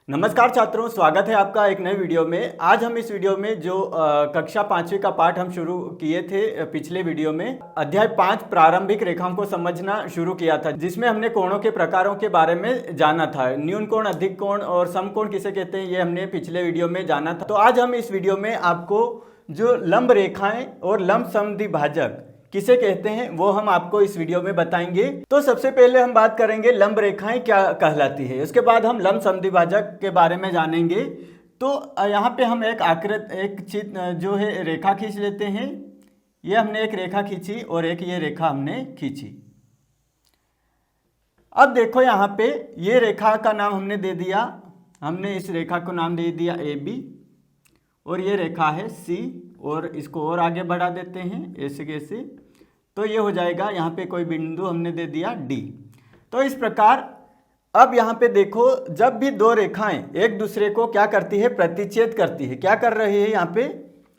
नमस्कार छात्रों, स्वागत है आपका एक नए वीडियो में। आज हम इस वीडियो में जो कक्षा 5वीं का पाठ हम शुरू किए थे पिछले वीडियो में, अध्याय 5 प्रारंभिक रेखाओं को समझना शुरू किया था, जिसमें हमने कोणों के प्रकारों के बारे में जाना था। न्यून कोण, अधिक कोण और समकोण किसे कहते हैं, ये हमने पिछले वीडियो में जाना था। तो आज हम इस वीडियो में आपको जो लंब रेखाएं और लंब समद्विभाजक किसे कहते हैं वो हम आपको इस वीडियो में बताएंगे। तो सबसे पहले हम बात करेंगे लंब रेखाएं क्या कहलाती है, उसके बाद हम लंब समद्विभाजक के बारे में जानेंगे। तो यहाँ पे हम एक चित्र जो है रेखा खींच लेते हैं। ये हमने एक रेखा खींची और एक ये रेखा हमने खींची। अब देखो यहाँ पे ये रेखा का नाम हमने दे दिया, हमने इस रेखा को नाम दे दिया AB, और ये रेखा है C, और इसको और आगे बढ़ा देते हैं ऐसे कैसे, तो ये हो जाएगा यहाँ पे कोई बिंदु हमने दे दिया D। तो इस प्रकार अब यहाँ पे देखो, जब भी दो रेखाएं एक दूसरे को क्या करती है, प्रतिच्छेद करती है। क्या कर रही है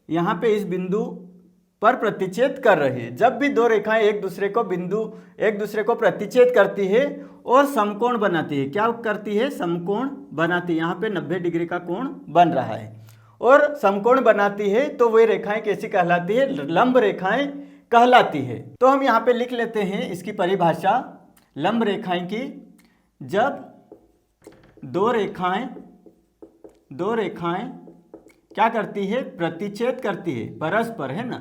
यहाँ पे इस बिंदु पर प्रतिच्छेद कर रही है। जब भी दो रेखाएं एक दूसरे को प्रतिच्छेद करती है और समकोण बनाती है, क्या करती है, समकोण बनाती है। यहाँ पे 90 डिग्री का कोण बन रहा है और समकोण बनाती है, तो वे रेखाएं कैसी कहलाती है, लंब रेखाएं कहलाती है। तो हम यहाँ पे लिख लेते हैं इसकी परिभाषा लंब रेखाएं की। जब दो रेखाएं क्या करती है, प्रतिच्छेद करती है, परस्पर, है ना,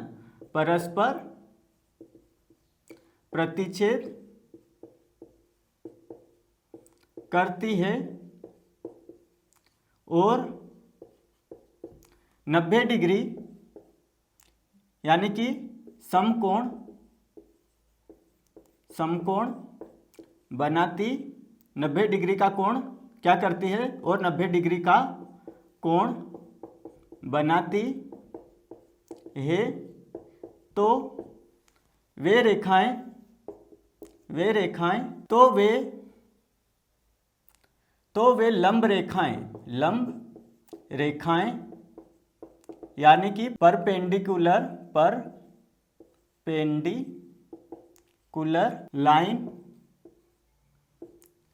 परस्पर प्रतिच्छेद करती है और 90 डिग्री यानी कि समकोण बनाती, 90 डिग्री का कोण क्या करती है और 90 डिग्री का कोण बनाती है, तो वे रेखाएं लंब रेखाएं यानी कि परपेंडिकुलर लाइन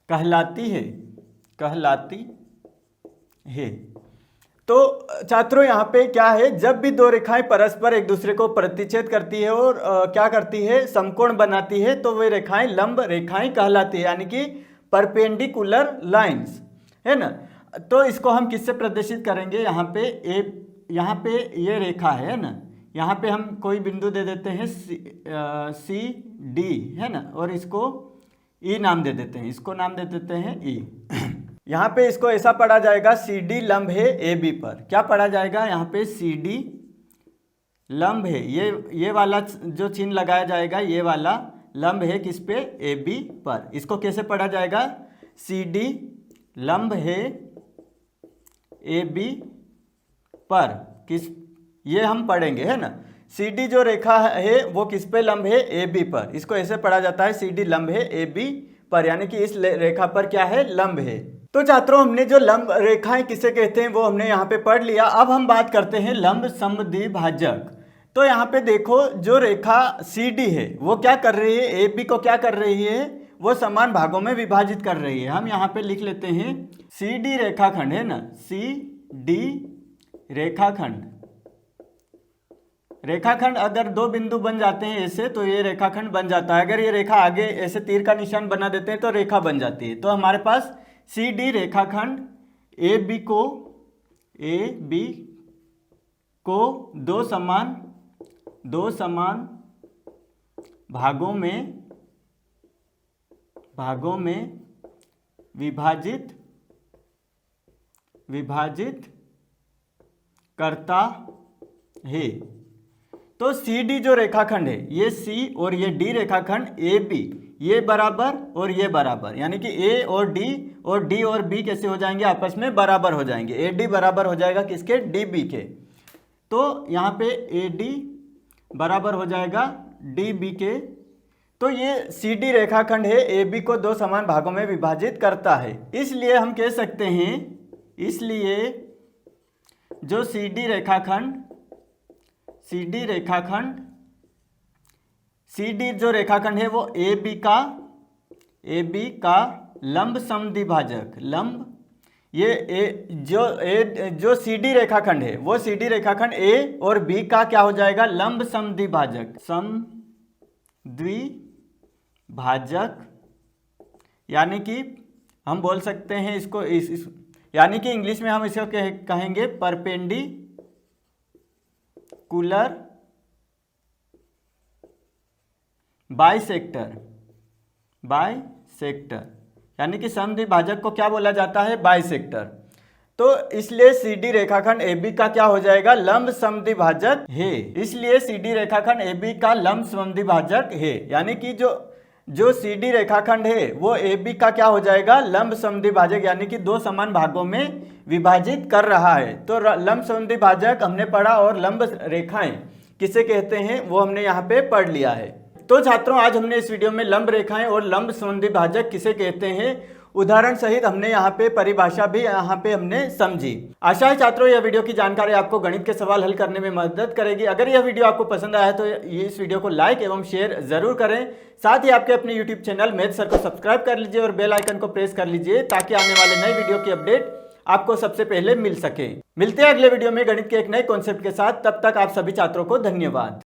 कहलाती है। तो छात्रों यहाँ पे क्या है, जब भी दो रेखाएं परस्पर एक दूसरे को प्रतिच्छेद करती है और क्या करती है, समकोण बनाती है, तो वे रेखाएं लंब रेखाएं कहलाती है, यानी कि परपेंडिकुलर लाइंस, है ना। तो इसको हम किससे प्रदर्शित करेंगे, यहाँ पे ये रेखा है ना, यहाँ पे हम कोई बिंदु दे देते हैं CD, है ना, और इसको E नाम दे देते हैं, इसको नाम दे देते हैं E। यहाँ पे इसको ऐसा पढ़ा जाएगा, CD लंब है AB पर। क्या पढ़ा जाएगा, यहाँ पे CD लंब है, ये वाला जो चिन्ह लगाया जाएगा, ये वाला लंब है किस पे, AB पर। इसको कैसे पढ़ा जाएगा, CD लंब है AB पर, ये हम पढ़ेंगे, है ना। CD जो रेखा है वो किस पे लंब है, AB पर। इसको ऐसे पढ़ा जाता है, CD लंब है AB पर, यानी कि इस रेखा पर क्या है, लंब है। तो छात्रों हमने जो लंब रेखाएं किसे कहते हैं वो हमने यहाँ पे पढ़ लिया। अब हम बात करते हैं लंब समद्विभाजक। तो यहाँ पे देखो, जो रेखा CD है वो क्या कर रही है, AB को क्या कर रही है, वो समान भागों में विभाजित कर रही है। हम यहाँ पे लिख लेते हैं CD रेखाखंड, है ना, CD रेखाखंड अगर दो बिंदु बन जाते हैं ऐसे, तो ये रेखाखंड बन जाता है। अगर ये रेखा आगे ऐसे तीर का निशान बना देते हैं तो रेखा बन जाती है। तो हमारे पास CD रेखाखंड AB को दो समान भागों में विभाजित करता है। तो CD जो रेखाखंड है, ये C और ये D रेखाखंड AB, ये बराबर और ये बराबर, यानी कि A और D और B कैसे हो जाएंगे, आपस में बराबर हो जाएंगे। AD बराबर हो जाएगा किसके, DB के। तो यहाँ पे AD बराबर हो जाएगा DB के। तो ये CD रेखाखंड है, AB को दो समान भागों में विभाजित करता है। इसलिए हम कह सकते हैं, इसलिए जो CD रेखाखंड CD जो रेखाखंड है वो AB का लंब समद्विभाजक जो CD रेखाखंड है वो CD रेखाखंड A और B का क्या हो जाएगा, लंब समद्विभाजक, समद्विभाजक। यानी कि हम बोल सकते हैं इसको यानी कि इंग्लिश में हम इसको कहेंगे परपेंडिकुलर बाइसेक्टर, यानी कि समद्विभाजक को क्या बोला जाता है, बाइसेक्टर। तो इसलिए CD रेखाखंड AB का क्या हो जाएगा, लंब समद्विभाजक है। इसलिए CD रेखाखंड AB का लंब समद्विभाजक है, यानी कि जो CD रेखाखंड है वो AB का क्या हो जाएगा, लंब समद्विभाजक, यानी कि दो समान भागों में विभाजित कर रहा है। तो लंब समद्विभाजक हमने पढ़ा और लंब रेखाएं किसे कहते हैं वो हमने यहाँ पे पढ़ लिया है। तो छात्रों, आज हमने इस वीडियो में लंब रेखाएं और लंब समद्विभाजक किसे कहते हैं उदाहरण सहित हमने यहाँ पे परिभाषा भी यहाँ पे हमने समझी। आशा है छात्रों यह वीडियो की जानकारी आपको गणित के सवाल हल करने में मदद करेगी। अगर यह वीडियो आपको पसंद आया तो इस वीडियो को लाइक एवं शेयर जरूर करें। साथ ही आपके अपने यूट्यूब चैनल मैथ सर को सब्सक्राइब कर लीजिए और बेल आइकन को प्रेस कर लीजिए ताकि आने वाले नए वीडियो की अपडेट आपको सबसे पहले मिल सके। मिलते हैं अगले वीडियो में गणित के एक नए कॉन्सेप्ट के साथ। तब तक आप सभी छात्रों को धन्यवाद।